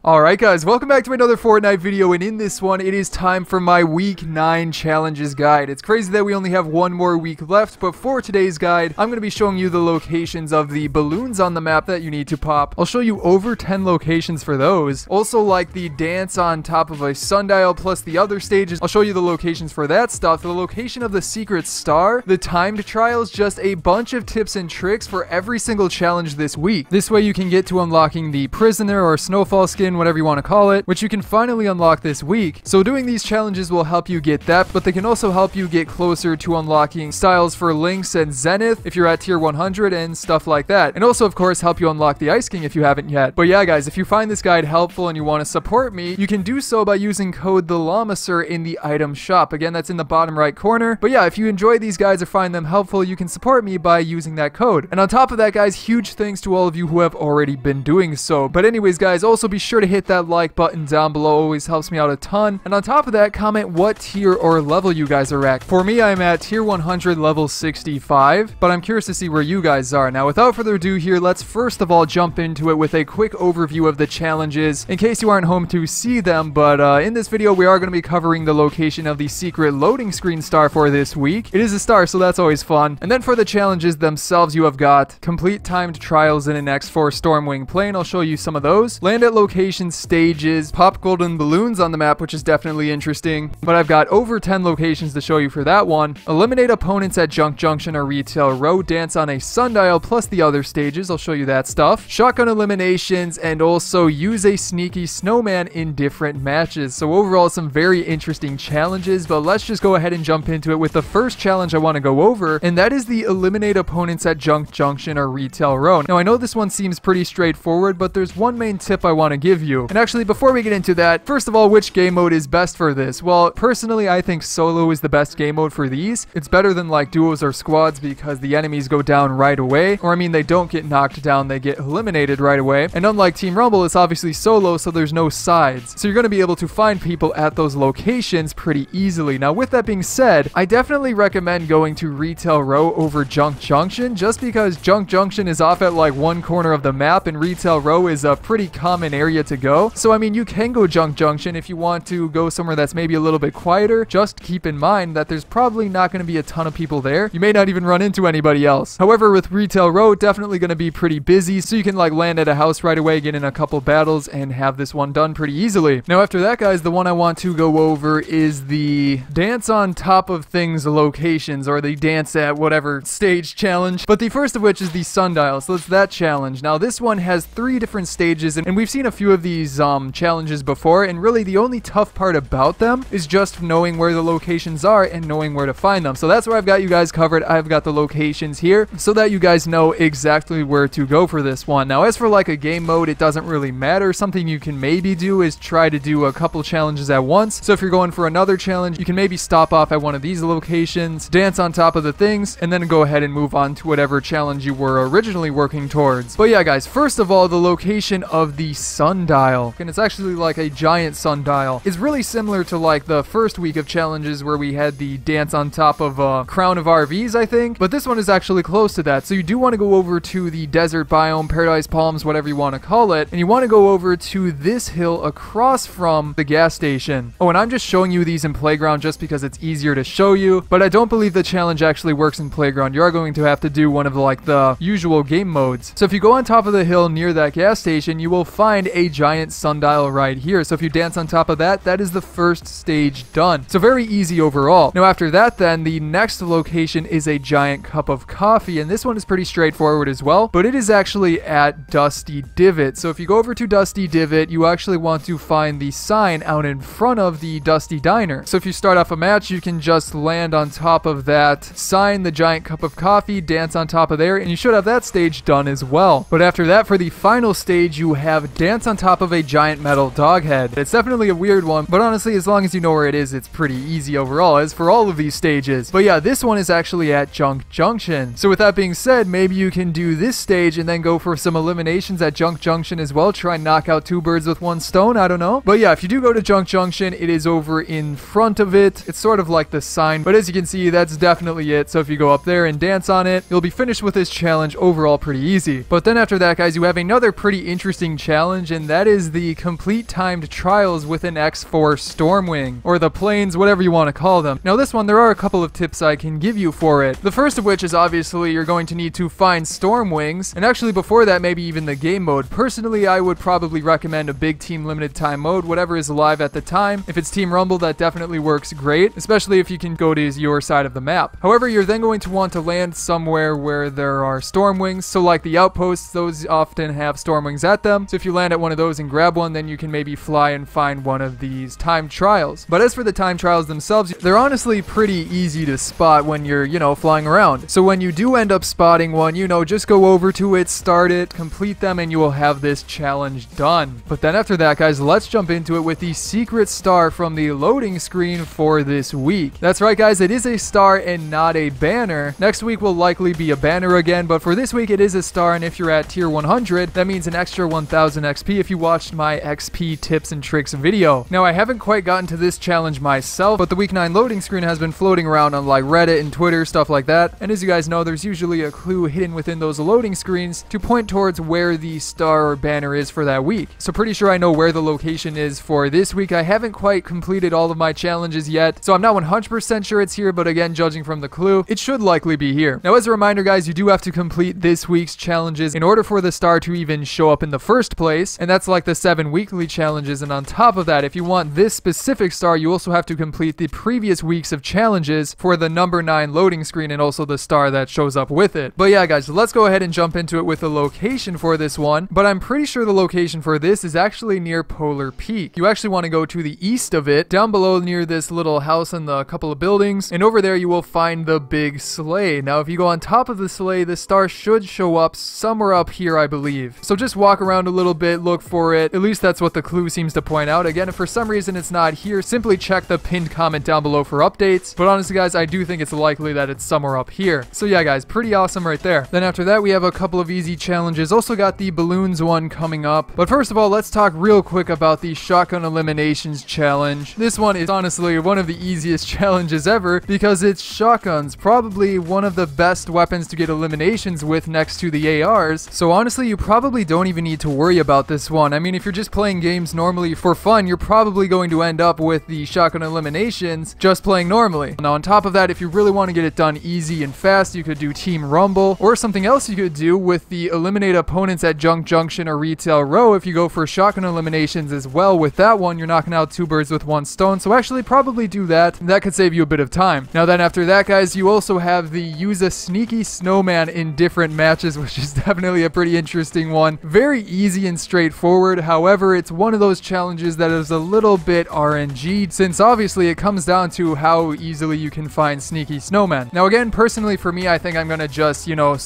Alright guys, welcome back to another Fortnite video, and in this one, it is time for my week 9 challenges guide. It's crazy that we only have one more week left, but for today's guide, I'm going to be showing you the locations of the balloons on the map that you need to pop. I'll show you over 10 locations for those. Also, like the dance on top of a sundial plus the other stages, I'll show you the locations for that stuff, the location of the secret star, the timed trials, just a bunch of tips and tricks for every single challenge this week. This way you can get to unlocking the prisoner or snowfall skin, whatever you want to call it, which you can finally unlock this week. So doing these challenges will help you get that, but they can also help you get closer to unlocking styles for Lynx and Zenith if you're at tier 100 and stuff like that. And also, of course, help you unlock the Ice King if you haven't yet. But yeah, guys, if you find this guide helpful and you want to support me, you can do so by using code TheLlamaSir in the item shop. Again, that's in the bottom right corner. But yeah, if you enjoy these guides or find them helpful, you can support me by using that code. And on top of that, guys, huge thanks to all of you who have already been doing so. But anyways, guys, also be sure to hit that like button down below. Always helps me out a ton. And on top of that, comment what tier or level you guys are at. For me, I'm at tier 100 level 65, but I'm curious to see where you guys are. Now, without further ado here, let's first of all jump into it with a quick overview of the challenges in case you aren't home to see them. But in this video, we are going to be covering the location of the secret loading screen star for this week. It is a star, so that's always fun. And then for the challenges themselves, you have got complete timed trials in an X4 stormwing plane. I'll show you some of those. Land at location stages, pop golden balloons on the map, which is definitely interesting, but I've got over 10 locations to show you for that one. Eliminate opponents at Junk Junction or Retail Row, dance on a sundial plus the other stages. I'll show you that stuff. Shotgun eliminations, and also use a sneaky snowman in different matches. So overall, some very interesting challenges, but let's just go ahead and jump into it with the first challenge I want to go over, and that is the eliminate opponents at Junk Junction or Retail Row. Now, I know this one seems pretty straightforward, but there's one main tip I want to give you. And actually, before we get into that, first of all, which game mode is best for this? Well, personally, I think solo is the best game mode for these. It's better than like duos or squads because the enemies go down right away, or I mean, they don't get knocked down, they get eliminated right away. And unlike Team Rumble, it's obviously solo, so there's no sides. So you're going to be able to find people at those locations pretty easily. Now, with that being said, I definitely recommend going to Retail Row over Junk Junction, just because Junk Junction is off at like one corner of the map and Retail Row is a pretty common area to go. So I mean, you can go Junk Junction if you want to go somewhere that's maybe a little bit quieter. Just keep in mind that there's probably not going to be a ton of people there. You may not even run into anybody else. However, with Retail Row, definitely going to be pretty busy, so you can like land at a house right away, get in a couple battles, and have this one done pretty easily. Now, after that, guys, the one I want to go over is the dance on top of things locations, or the dance at whatever stage challenge. But the first of which is the sundial, so it's that challenge. Now, this one has 3 different stages, and we've seen a few of these challenges before, and really the only tough part about them is just knowing where the locations are and knowing where to find them. So that's where I've got you guys covered. I've got the locations here so that you guys know exactly where to go for this one. Now, as for like a game mode, it doesn't really matter. Something you can maybe do is try to do a couple challenges at once. So if you're going for another challenge, you can maybe stop off at one of these locations, dance on top of the things, and then go ahead and move on to whatever challenge you were originally working towards. But yeah, guys, first of all, the location of the sundial, and it's actually like a giant sundial, is really similar to like the first week of challenges where we had the dance on top of a crown of RVs, I think, but this one is actually close to that. So you do want to go over to the desert biome, Paradise Palms, whatever you want to call it, and you want to go over to this hill across from the gas station. Oh, and I'm just showing you these in Playground just because it's easier to show you, but I don't believe the challenge actually works in Playground. You are going to have to do one of like the usual game modes. So if you go on top of the hill near that gas station, you will find a giant sundial right here. So if you dance on top of that, that is the first stage done. So very easy overall. Now, after that, then the next location is a giant cup of coffee, and this one is pretty straightforward as well, but it is actually at Dusty Divot. So if you go over to Dusty Divot, you actually want to find the sign out in front of the Dusty Diner. So if you start off a match, you can just land on top of that sign, the giant cup of coffee, dance on top of there, and you should have that stage done as well. But after that, for the final stage, you have dance on top of a giant metal dog head. It's definitely a weird one, but honestly, as long as you know where it is, it's pretty easy overall, as for all of these stages. But yeah, this one is actually at Junk Junction. So with that being said, maybe you can do this stage and then go for some eliminations at Junk Junction as well. Try and knock out 2 birds with 1 stone, I don't know. But yeah, if you do go to Junk Junction, it is over in front of it. It's sort of like the sign, but as you can see, that's definitely it. So if you go up there and dance on it, you'll be finished with this challenge overall pretty easy. But then after that, guys, you have another pretty interesting challenge, and that is the complete timed trials with an X4 stormwing, or the planes, whatever you want to call them. Now this one, there are a couple of tips I can give you for it. The first of which is obviously you're going to need to find stormwings, and actually before that, maybe even the game mode. Personally, I would probably recommend a big team limited time mode, whatever is alive at the time. If it's Team Rumble, that definitely works great, especially if you can go to your side of the map. However, you're then going to want to land somewhere where there are stormwings, so like the outposts, those often have stormwings at them. So if you land at one of those and grab one, then you can maybe fly and find one of these timed trials. But as for the timed trials themselves, they're honestly pretty easy to spot when you're, flying around. So when you do end up spotting one, just go over to it, start it, complete them, and you will have this challenge done. But then after that, guys, let's jump into it with the secret star from the loading screen for this week. That's right, guys, it is a star and not a banner. Next week will likely be a banner again, but for this week it is a star, and if you're at tier 100, that means an extra 1000 XP if you watched my XP tips and tricks video. Now, I haven't quite gotten to this challenge myself, but the week 9 loading screen has been floating around on like Reddit and Twitter, stuff like that, and as you guys know, there's usually a clue hidden within those loading screens to point towards where the star or banner is for that week. So pretty sure I know where the location is for this week. I haven't quite completed all of my challenges yet, so I'm not 100% sure it's here, but again, judging from the clue, it should likely be here. Now, as a reminder, guys, you do have to complete this week's challenges in order for the star to even show up in the first place, and that's like the 7 weekly challenges. And on top of that, if you want this specific star, you also have to complete the previous weeks of challenges for the number 9 loading screen and also the star that shows up with it. But yeah, guys, let's go ahead and jump into it with the location for this one. But I'm pretty sure the location for this is actually near Polar Peak. You actually want to go to the east of it, down below near this little house and the couple of buildings, and over there you will find the big sleigh. Now, if you go on top of the sleigh, the star should show up somewhere up here, I believe. So just walk around a little bit, look for it. At least that's what the clue seems to point out. Again, if for some reason it's not here, simply check the pinned comment down below for updates. But honestly, guys, I do think it's likely that it's somewhere up here. So yeah, guys, pretty awesome right there. Then after that, we have a couple of easy challenges. Also got the balloons one coming up. But first of all, let's talk real quick about the shotgun eliminations challenge. This one is honestly one of the easiest challenges ever because it's shotguns, probably one of the best weapons to get eliminations with next to the ARs. So honestly, you probably don't even need to worry about this one. I mean, if you're just playing games normally for fun, you're probably going to end up with the shotgun eliminations just playing normally. Now, on top of that, if you really want to get it done easy and fast, you could do Team Rumble, or something else you could do with the eliminate opponents at Junk Junction or Retail Row. If you go for shotgun eliminations as well with that one, you're knocking out 2 birds with 1 stone. So actually probably do that. That could save you a bit of time. Now then, after that, guys, you also have the use a sneaky snowman in different matches, which is definitely a pretty interesting one. Very easy and straightforward. However, it's one of those challenges that is a little bit RNG'd, since obviously it comes down to how easily you can find sneaky snowman. Now again, personally for me, I think I'm gonna just,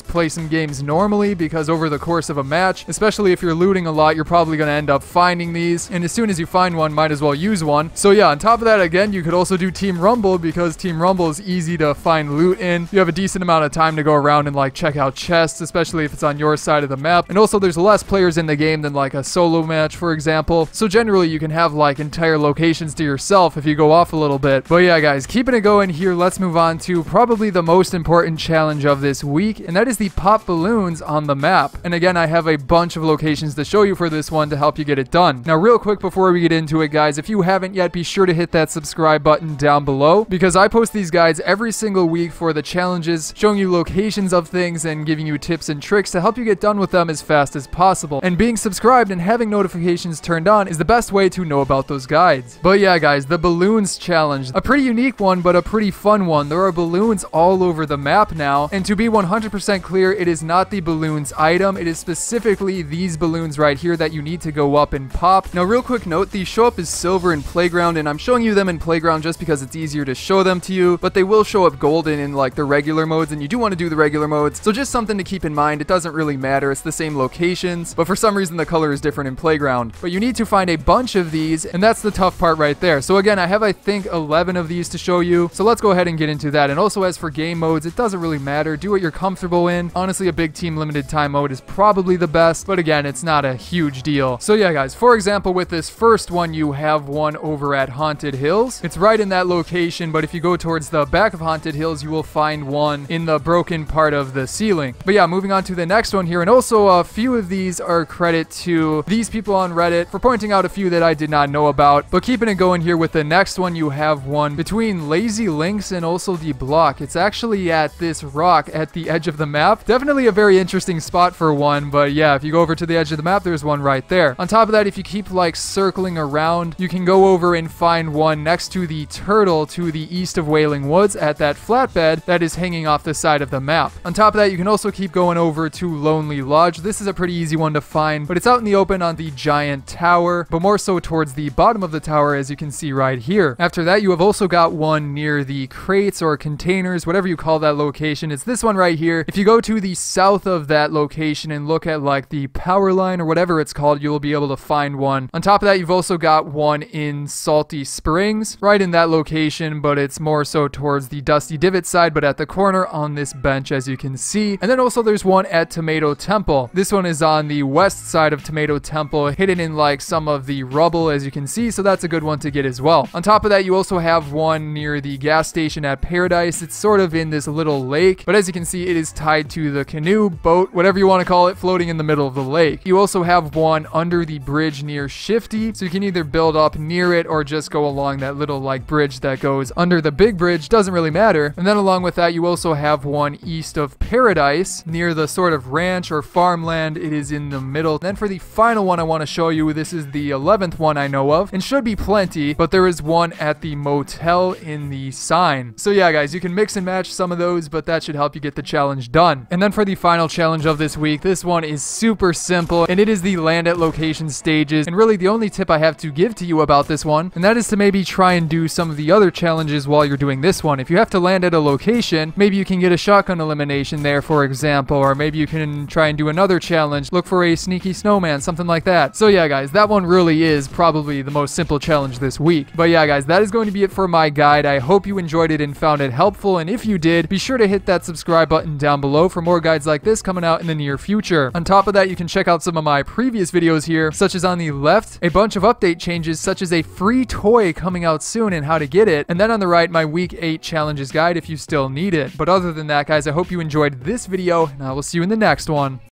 play some games normally, because over the course of a match, especially if you're looting a lot, you're probably gonna end up finding these, and as soon as you find one, might as well use one. So yeah, on top of that, again, you could also do Team Rumble, because Team Rumble is easy to find loot in. You have a decent amount of time to go around and like check out chests, especially if it's on your side of the map. And also there's less players in the game than like a solo match, for example. So generally you can have like entire locations to yourself if you go off a little bit. But yeah, guys, keeping it going here, let's move on to probably the most important challenge of this week, and that is the pop balloons on the map. And again, I have a bunch of locations to show you for this one to help you get it done. Now, real quick before we get into it, guys, if you haven't yet, be sure to hit that subscribe button down below, because I post these guides every single week for the challenges, showing you locations of things and giving you tips and tricks to help you get done with them as fast as possible. And being subscribed and having notifications turned on is the best way to know about those guides. But yeah, guys, the balloons challenge, a pretty unique one, but a pretty fun one. There are balloons all over the map now, and to be 100% clear, it is not the balloons item. It is specifically these balloons right here that you need to go up and pop. Now, real quick note, these show up as silver in Playground, and I'm showing you them in Playground just because it's easier to show them to you, but they will show up golden in like the regular modes, and you do want to do the regular modes, so just something to keep in mind. It doesn't really matter, it's the same locations, but for some reason the color is different in Playground. But you need to find a bunch of these, and that's the tough part right there. So again, I have, I think, 11 of these to show you, so let's go ahead and get into that. And also, as for game modes, it doesn't really matter. Do what you're comfortable in. Honestly, a big team limited time mode is probably the best, but again, it's not a huge deal. So yeah, guys, for example, with this first one, you have one over at Haunted Hills. It's right in that location, but if you go towards the back of Haunted Hills, you will find one in the broken part of the ceiling. But yeah, moving on to the next one here, and also a few of these are credit to to these people on Reddit for pointing out a few that I did not know about. But keeping it going here with the next one, you have one between Lazy Links and also the block. It's actually at this rock at the edge of the map. Definitely a very interesting spot for one, but yeah, if you go over to the edge of the map, there's one right there. On top of that, if you keep like circling around, you can go over and find one next to the turtle to the east of Wailing Woods at that flatbed that is hanging off the side of the map. On top of that, you can also keep going over to Lonely Lodge. This is a pretty easy one to find, but it's out in the open on the giant tower, but more so towards the bottom of the tower, as you can see right here. After that, you have also got one near the crates or containers, whatever you call that location. It's this one right here. If you go to the south of that location and look at like the power line or whatever it's called, you'll be able to find one. On top of that, you've also got one in Salty Springs, right in that location, but it's more so towards the Dusty Divot side, but at the corner on this bench, as you can see. And then also there's one at Tomato Temple. This one is on the west side of Tomato Temple, hidden in like some of the rubble, as you can see, so that's a good one to get as well. On top of that, you also have one near the gas station at Paradise. It's sort of in this little lake, but as you can see, it is tied to the canoe, boat, whatever you want to call it, floating in the middle of the lake. You also have one under the bridge near Shifty, so you can either build up near it or just go along that little like bridge that goes under the big bridge, doesn't really matter. And then along with that, you also have one east of Paradise near the sort of ranch or farmland. It is in the middle. And then for the final one I want to show you, this is the 11th one I know of, and should be plenty, but there is one at the motel in the sign. So yeah, guys, you can mix and match some of those, but that should help you get the challenge done. And then for the final challenge of this week, this one is super simple, and it is the land at location stages. And really the only tip I have to give to you about this one, and that is to maybe try and do some of the other challenges while you're doing this one. If you have to land at a location, maybe you can get a shotgun elimination there, for example, or maybe you can try and do another challenge, look for a sneaky snowman, something like that. So yeah, guys, that one really is probably the most simple challenge this week. But yeah, guys, that is going to be it for my guide. I hope you enjoyed it and found it helpful, and if you did, be sure to hit that subscribe button down below for more guides like this coming out in the near future. On top of that, you can check out some of my previous videos here, such as on the left, a bunch of update changes such as a free toy coming out soon and how to get it, and then on the right, my week 8 challenges guide if you still need it. But other than that, guys, I hope you enjoyed this video, and I will see you in the next one.